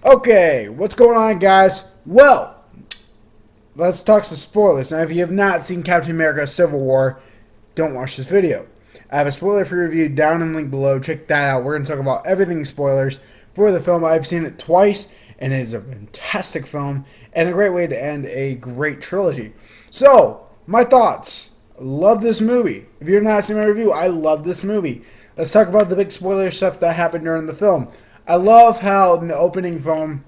Okay, what's going on, guys? Well, let's talk some spoilers. Now, if you have not seen Captain America Civil War, don't watch this video. I have a spoiler-free review down in the link below. Check that out. We're going to talk about everything spoilers for the film. I've seen it twice, and it is a fantastic film and a great way to end a great trilogy. So, my thoughts. Love this movie. If you've not seen my review, I love this movie. Let's talk about the big spoiler stuff that happened during the film. I love how in the opening film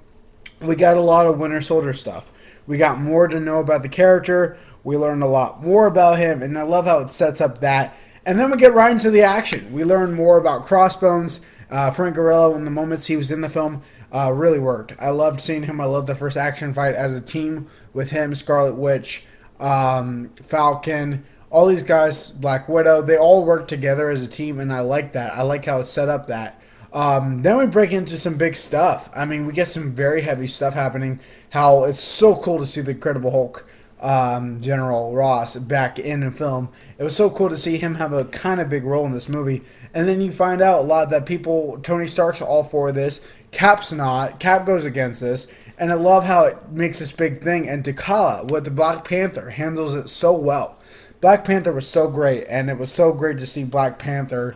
we got a lot of Winter Soldier stuff. We got more to know about the character. We learned a lot more about him, and I love how it sets up that. And then we get right into the action. We learn more about Crossbones. Frank Grillo, in the moments he was in the film, really worked. I loved seeing him. I loved the first action fight as a team with him, Scarlet Witch, Falcon, all these guys, Black Widow. They all work together as a team, and I like that. I like how it set up that. Then we break into some big stuff. I mean, we get some very heavy stuff happening. How it's so cool to see the Incredible Hulk, General Ross, back in the film. It was so cool to see him have a kind of big role in this movie. And then you find out a lot that people, Tony Stark's all for this. Cap's not. Cap goes against this. And I love how it makes this big thing. And T'Challa, with the Black Panther, handles it so well. Black Panther was so great. And it was so great to see Black Panther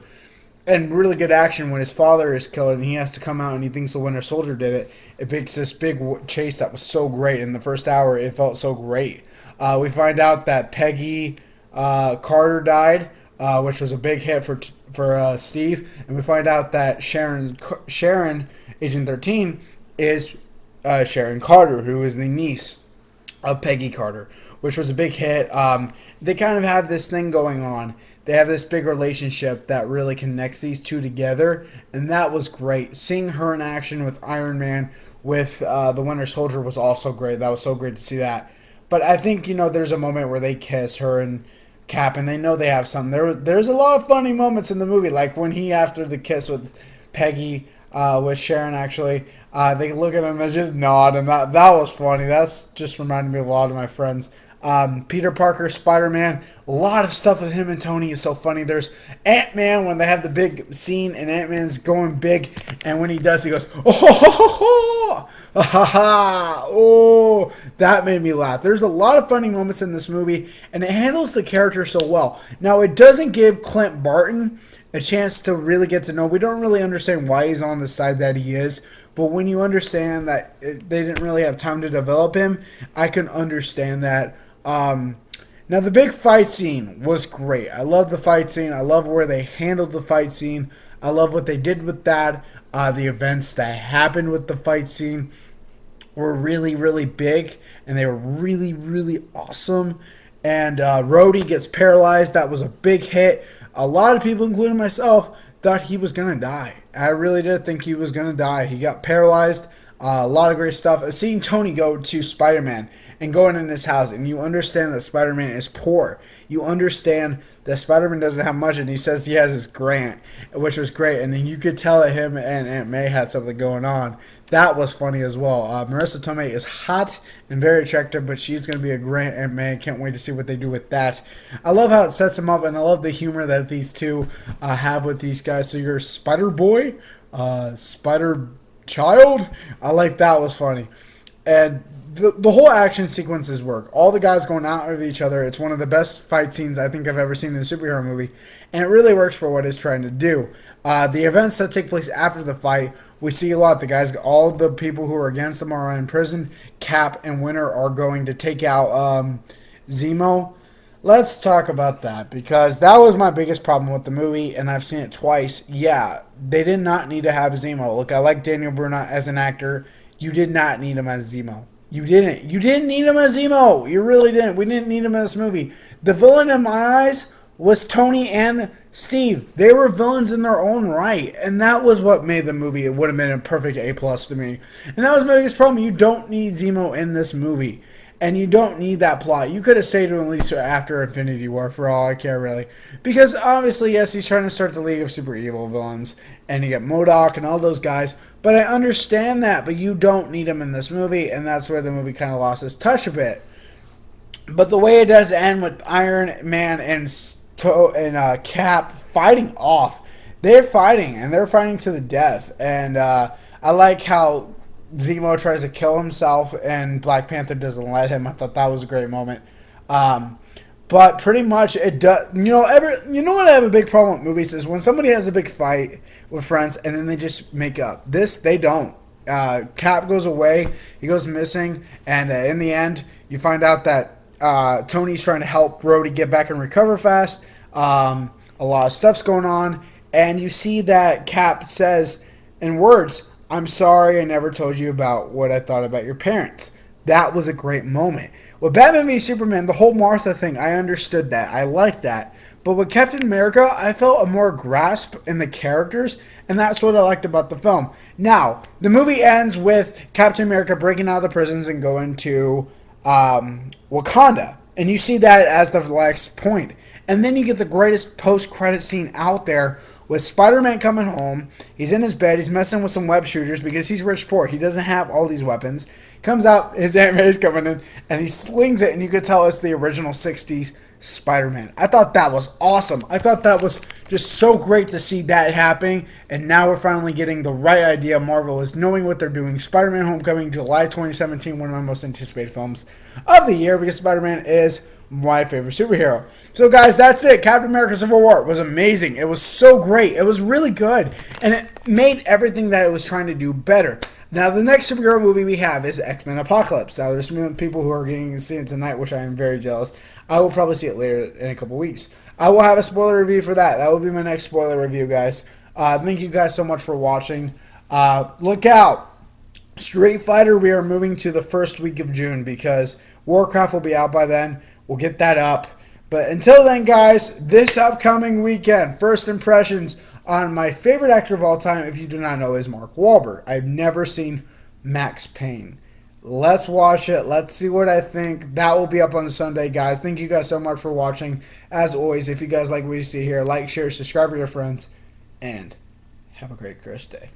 and really good action when his father is killed and he has to come out and he thinks the Winter Soldier did it. It makes this big chase that was so great. In the first hour, it felt so great. We find out that Peggy Carter died, which was a big hit for Steve. And we find out that Sharon Agent 13, is Sharon Carter, who is the niece of Peggy Carter, which was a big hit. They kind of have this thing going on. They have this big relationship that really connects these two together, and that was great. Seeing her in action with Iron Man, with the Winter Soldier, was also great. That was so great to see that. But I think, there's a moment where they kiss, her and Cap, and they know they have something. There's a lot of funny moments in the movie, like when he, after the kiss with Peggy, with Sharon actually, they look at him and just nod, and that was funny. That's just reminded me of a lot of my friends. Peter Parker, Spider-Man, a lot of stuff with him and Tony is so funny. There's Ant-Man when they have the big scene and Ant-Man's going big, and when he does, he goes, oh, ho, ho, ho, ha, ha, ha, oh, that made me laugh. There's a lot of funny moments in this movie, and it handles the character so well. Now, it doesn't give Clint Barton a chance to really get to know. We don't really understand why he's on the side that he is, but when you understand that they didn't really have time to develop him, I can understand that. Now, the big fight scene was great. I love the fight scene. I love where they handled the fight scene. I love what they did with that. The events that happened with the fight scene were really, really big, and they were really, really awesome. And Rhodey gets paralyzed. That was a big hit. A lot of people, including myself, thought he was going to die. I really did think he was going to die. He got paralyzed. A lot of great stuff. Seeing Tony go to Spider-Man and going in his house, and you understand that Spider-Man is poor. You understand that Spider-Man doesn't have much, and he says he has his grant, which was great. And then you could tell that him and Aunt May had something going on. That was funny as well. Marissa Tomei is hot and very attractive, but she's going to be a great Aunt May. Can't wait to see what they do with that. I love how it sets them up, and I love the humor that these two have with these guys. So you're Spider-Boy, Spider-Child. I like that was funny. And the whole action sequences work. All the guys going out of each other. It's one of the best fight scenes I think I've ever seen in a superhero movie. And it really works for what it's trying to do. The events that take place after the fight, we see a lot. The guys, all the people who are against them are in prison. Cap and Winter are going to take out Zemo. Let's talk about that, because that was my biggest problem with the movie, and I've seen it twice. Yeah, they did not need to have Zemo. Look, I like Daniel Bruno as an actor. You did not need him as Zemo. You didn't. You didn't need him as Zemo. You really didn't. We didn't need him in this movie. The villain in my eyes was Tony and Steve. They were villains in their own right, and that was what made the movie. It would have been a perfect A+ to me. And that was my biggest problem. You don't need Zemo in this movie. And you don't need that plot. You could have saved him at least after Infinity War, for all I care, really. Because, obviously, yes, he's trying to start the League of Super Evil Villains. And you get MODOK and all those guys. But I understand that. But you don't need him in this movie. And that's where the movie kind of lost its touch a bit. But the way it does end with Iron Man and Cap fighting off. They're fighting. And they're fighting to the death. And I like how Zemo tries to kill himself and Black Panther doesn't let him. I thought that was a great moment. But pretty much it does. You know what I have a big problem with movies is when somebody has a big fight with friends and then they just make up. This they don't. Cap goes away, he goes missing, and in the end, you find out that Tony's trying to help Rhodey get back and recover fast. A lot of stuff's going on, and you see that Cap says in words, "I'm sorry I never told you about what I thought about your parents." That was a great moment. With Batman v Superman, the whole Martha thing, I understood that. I liked that. But with Captain America, I felt a more grasp in the characters, and that's what I liked about the film. Now, the movie ends with Captain America breaking out of the prisons and going to Wakanda. And you see that as the next point. And then you get the greatest post-credit scene out there with Spider-Man coming home. He's in his bed. He's messing with some web shooters because he's rich poor. He doesn't have all these weapons. Comes out, his Aunt May's coming in, and he slings it, and you could tell it's the original 60s Spider-Man. I thought that was awesome. I thought that was just so great to see that happening, and now we're finally getting the right idea. Marvel is knowing what they're doing. Spider-Man Homecoming, July 2017, one of my most anticipated films of the year because Spider-Man is my favorite superhero. So guys, that's it. Captain America Civil War was amazing. It was so great. It was really good, and it made everything that it was trying to do better. Now, the next superhero movie we have is X-Men Apocalypse. Now, there's some people who are getting to see it tonight, which I am very jealous. I will probably see it later in a couple weeks. I will have a spoiler review for that. That will be my next spoiler review, guys. Thank you guys so much for watching. Look out. Street Fighter, we are moving to the first week of June because Warcraft will be out by then. We'll get that up. But until then, guys, this upcoming weekend, first impressions on my favorite actor of all time, if you do not know, is Mark Wahlberg. I've never seen Max Payne. Let's watch it. Let's see what I think. That will be up on Sunday, guys. Thank you guys so much for watching. As always, if you guys like what you see here, like, share, subscribe to your friends, and have a great Christmas day.